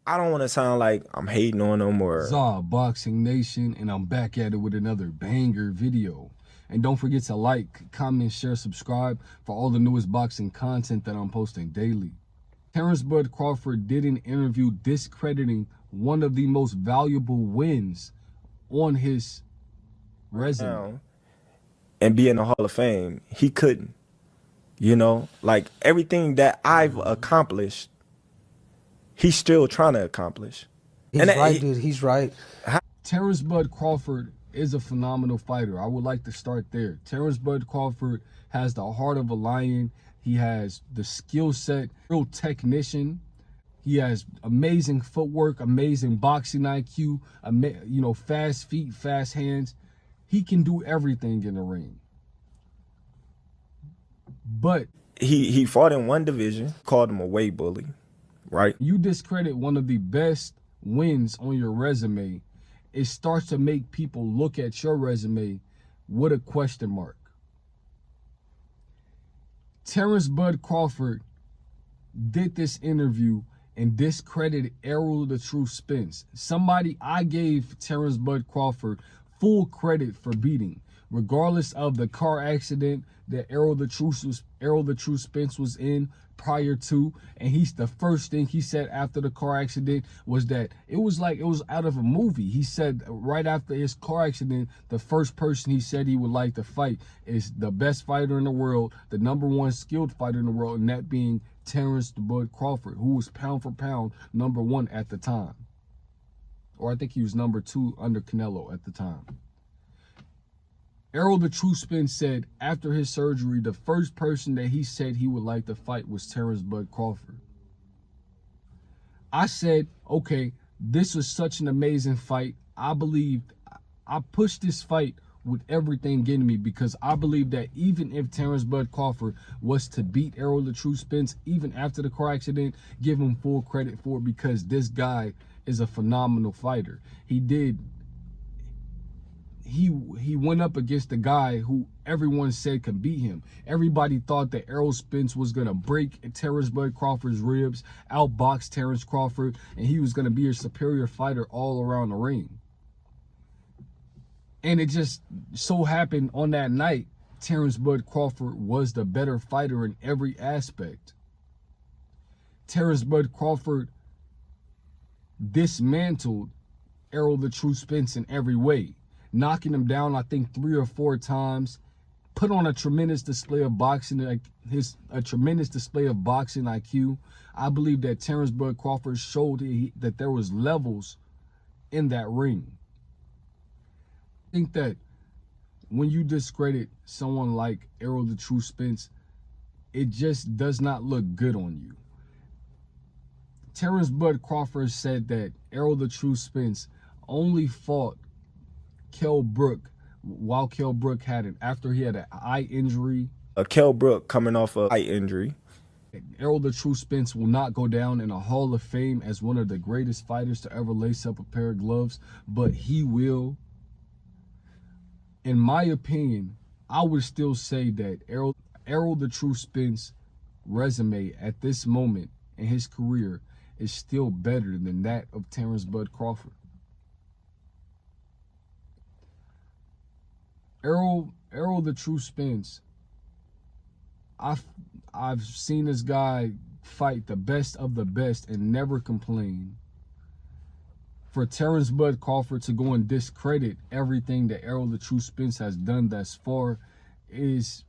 I don't want to sound like I'm hating on them or Zah, Boxing Nation, and I'm back at it with another banger video. And don't forget to like, comment, share, subscribe for all the newest boxing content that I'm posting daily. Terence Bud Crawford did an interview discrediting one of the most valuable wins on his resume. now and be in the Hall of Fame. He couldn't. Like everything that I've accomplished, he's still trying to accomplish. And He's right, dude. He's right. Terence Bud Crawford is a phenomenal fighter. I would like to start there. Terence Bud Crawford has the heart of a lion. He has the skill set, real technician. He has amazing footwork, amazing boxing IQ, fast feet, fast hands. He can do everything in the ring. But he fought in one division, called him a weight bully, right? You discredit one of the best wins on your resume, it starts to make people look at your resume with a question mark. Terence Bud Crawford did this interview and discredited Errol the True Spence. I gave Terence Bud Crawford full credit for beating, regardless of the car accident that Errol the True Spence was in prior to. And the first thing he said after the car accident was that it was like it was out of a movie. He said right after his car accident, the first person he said he would like to fight is the best fighter in the world, the #1 skilled fighter in the world, and that being Terence Bud Crawford, who was pound for pound #1 at the time. Or I think he was #2 under Canelo at the time. Errol the True Spence said after his surgery, the first person that he said he would like to fight was Terence Bud Crawford. I said, okay, this was such an amazing fight. I pushed this fight with everything in me because I believe that even if Terence Bud Crawford was to beat Errol the True Spence, even after the car accident, give him full credit for it because this guy is a phenomenal fighter. He went up against the guy who everyone said could beat him. Everybody thought that Errol Spence was going to break Terence Bud Crawford's ribs, outbox Terence Crawford, and he was going to be a superior fighter all around the ring. And it just so happened on that night, Terence Bud Crawford was the better fighter in every aspect. Terence Bud Crawford dismantled Errol the True Spence in every way, knocking him down, I think 3 or 4 times, put on a tremendous display of boxing, a tremendous display of boxing IQ. I believe that Terence Bud Crawford showed that there was levels in that ring. I think that when you discredit someone like Errol the True Spence, it just does not look good on you. Terence Bud Crawford said that Errol the True Spence only fought Kell Brook while Kell Brook after he had an eye injury. Kell Brook coming off an eye injury. Errol the True Spence will not go down in a Hall of Fame as one of the greatest fighters to ever lace up a pair of gloves, but he will. In my opinion, I would still say that Errol the True Spence resume at this moment in his career is still better than that of Terence Bud Crawford. Errol the True Spence, I've seen this guy fight the best of the best and never complain. For Terence Bud Crawford to go and discredit everything that Errol the True Spence has done thus far is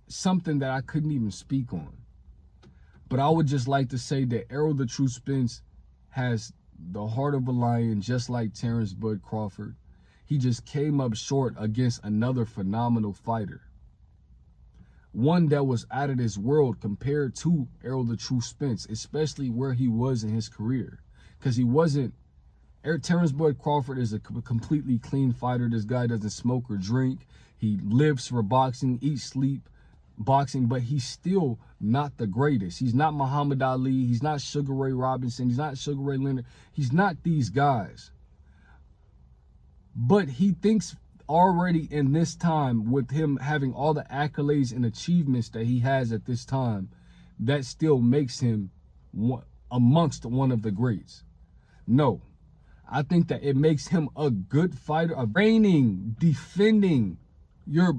something that I couldn't even speak on. But I would just like to say that Errol the True Spence has the heart of a lion, just like Terence Bud Crawford. He just came up short against another phenomenal fighter. One that was out of this world compared to Errol the True Spence, especially where he was in his career. Because Terence Bud Crawford is a completely clean fighter. This guy doesn't smoke or drink. He lives for boxing, eats, sleep boxing, but he's still not the greatest. He's not Muhammad Ali. He's not Sugar Ray Robinson. He's not Sugar Ray Leonard. He's not these guys. But he thinks already in this time, with him having all the accolades and achievements that he has at this time, that still makes him amongst one of the greats. No, I think that it makes him a good fighter, a reigning, defending your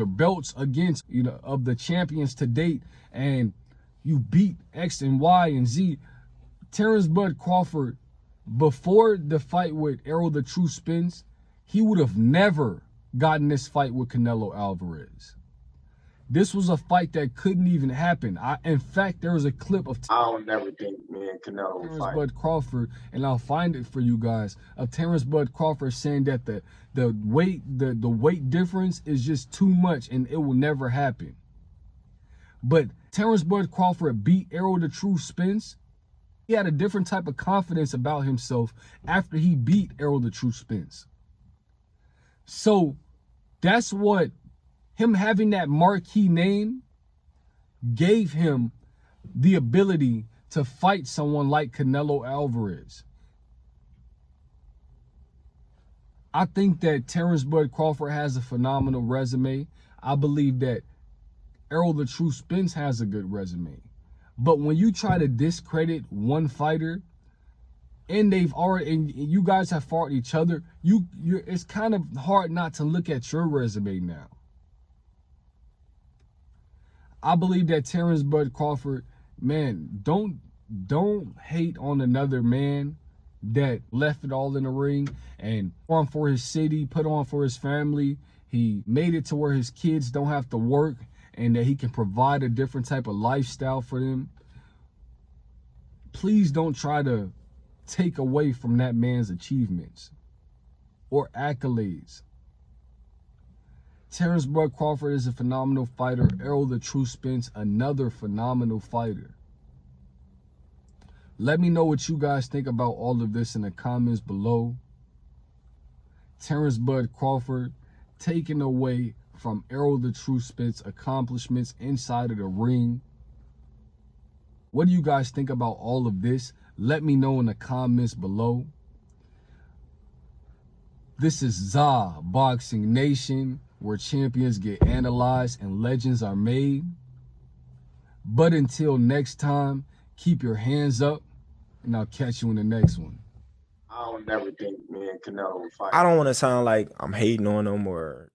belts against, of the champions to date, and you beat X and Y and Z. Terence Bud Crawford, before the fight with Errol the True Spence, he would have never gotten this fight with Canelo Alvarez. This was a fight that couldn't even happen. In fact, there was a clip of I don't never think me and Canelo will Terence fight. Bud Crawford, and I'll find it for you guys, of Terence Bud Crawford saying that the weight difference is just too much and it will never happen. But Terence Bud Crawford beat Errol the True Spence. He had a different type of confidence about himself after he beat Errol the True Spence. So that's what him having that marquee name gave him the ability to fight someone like Canelo Alvarez. I think that Terence Bud Crawford has a phenomenal resume. I believe that Errol the True Spence has a good resume. But when you try to discredit one fighter, and you guys have fought each other, it's kind of hard not to look at your resume now. I believe that Terence Bud Crawford, man, don't hate on another man that left it all in the ring and put on for his city, put on for his family. He made it to where his kids don't have to work and that he can provide a different type of lifestyle for them. Please don't try to take away from that man's achievements or accolades. Terence Bud Crawford is a phenomenal fighter. Errol the True Spence, another phenomenal fighter. Let me know what you guys think about all of this in the comments below. Terence Bud Crawford taking away from Errol the True Spence accomplishments inside of the ring. What do you guys think about all of this? Let me know in the comments below. This is ZA Boxing Nation, where champions get analyzed and legends are made. But until next time, keep your hands up, and I'll catch you in the next one. I don't never think me and Canelo will fight. I don't want to sound like I'm hating on him or